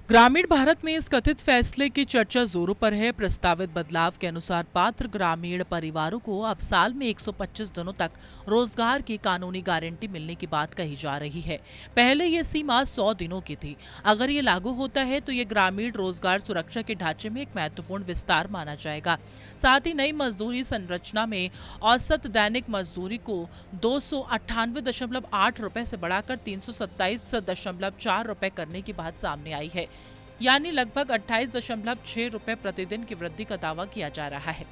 ग्रामीण भारत में इस कथित फैसले की चर्चा जोरों पर है। प्रस्तावित बदलाव के अनुसार पात्र ग्रामीण परिवारों को अब साल में 125 दिनों तक रोजगार की कानूनी गारंटी मिलने की बात कही जा रही है। पहले ये सीमा 100 दिनों की थी। अगर ये लागू होता है तो ये ग्रामीण रोजगार सुरक्षा के ढांचे में एक महत्वपूर्ण विस्तार माना जाएगा। साथ ही नई मजदूरी संरचना में औसत दैनिक मजदूरी को 298.8 रुपए से बढ़ाकर 327.4 रुपए करने की बात सामने आई है। यानी लगभग 28.6 रुपए प्रतिदिन की वृद्धि का दावा किया जा रहा है।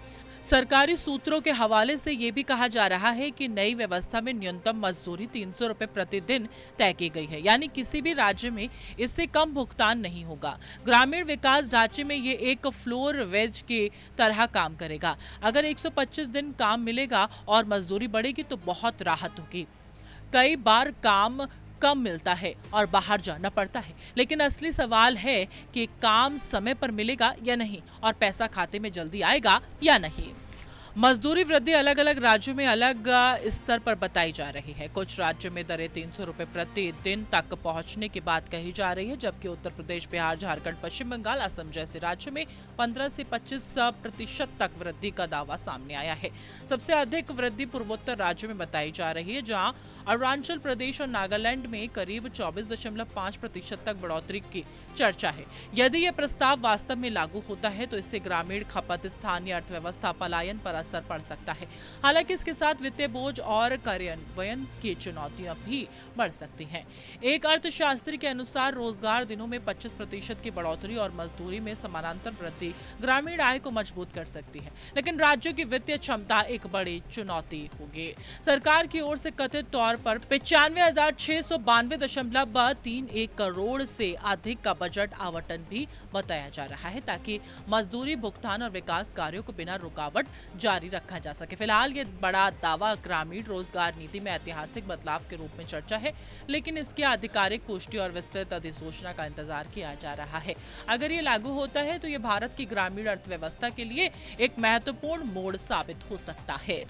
सरकारी सूत्रों के हवाले से ये भी कहा जा रहा है कि नई व्यवस्था में न्यूनतम मजदूरी 300 रुपए प्रतिदिन तय की गई है, यानी किसी भी राज्य में इससे कम भुगतान नहीं होगा। ग्रामीण विकास ढांचे में ये एक फ्लोर वेज की तरह काम करेगा। अगर 125 दिन काम मिलेगा और मजदूरी बढ़ेगी तो बहुत राहत होगी। कई बार काम कम मिलता है और बाहर जाना पड़ता है, लेकिन असली सवाल है कि काम समय पर मिलेगा या नहीं और पैसा खाते में जल्दी आएगा या नहीं। मजदूरी वृद्धि अलग अलग राज्यों में अलग स्तर पर बताई जा रही है। कुछ राज्यों में दरें 300 रुपए प्रति दिन तक पहुंचने की बात कही जा रही है, जबकि उत्तर प्रदेश, बिहार, झारखंड, पश्चिम बंगाल, असम जैसे राज्यों में 15 से 25% तक वृद्धि का दावा सामने आया है। सबसे अधिक वृद्धि पूर्वोत्तर राज्यों में बताई जा रही है, जहां अरुणाचल प्रदेश और नागालैंड में करीब 24.5% तक बढ़ोतरी की चर्चा है। यदि यह प्रस्ताव वास्तव में लागू होता है तो इससे ग्रामीण खपत, स्थानीय अर्थव्यवस्था, पलायन पर असर पड़ सकता है। हालांकि इसके साथ वित्तीय बोझ और कार्यान्वयन की चुनौतियां भी बढ़ सकती हैं। एक अर्थशास्त्री के अनुसार रोजगार दिनों में 25% की बढ़ोतरी और मजदूरी में समानांतर वृद्धि ग्रामीण आय को मजबूत कर सकती है, लेकिन राज्यों की वित्तीय क्षमता एक बड़ी चुनौती होगी। सरकार की ओर से कथित तौर पर 95,692.31 करोड़ से अधिक का बजट आवंटन भी बताया जा रहा है, ताकि मजदूरी, भुगतान और विकास कार्यों को बिना रुकावट जारी रखा जा सके। फिलहाल ये बड़ा दावा ग्रामीण रोजगार नीति में ऐतिहासिक बदलाव के रूप में चर्चा है, लेकिन इसकी आधिकारिक पुष्टि और विस्तृत अधिसूचना का इंतजार किया जा रहा है। अगर ये लागू होता है तो ये भारत की ग्रामीण अर्थव्यवस्था के लिए एक महत्वपूर्ण मोड़ साबित हो सकता है।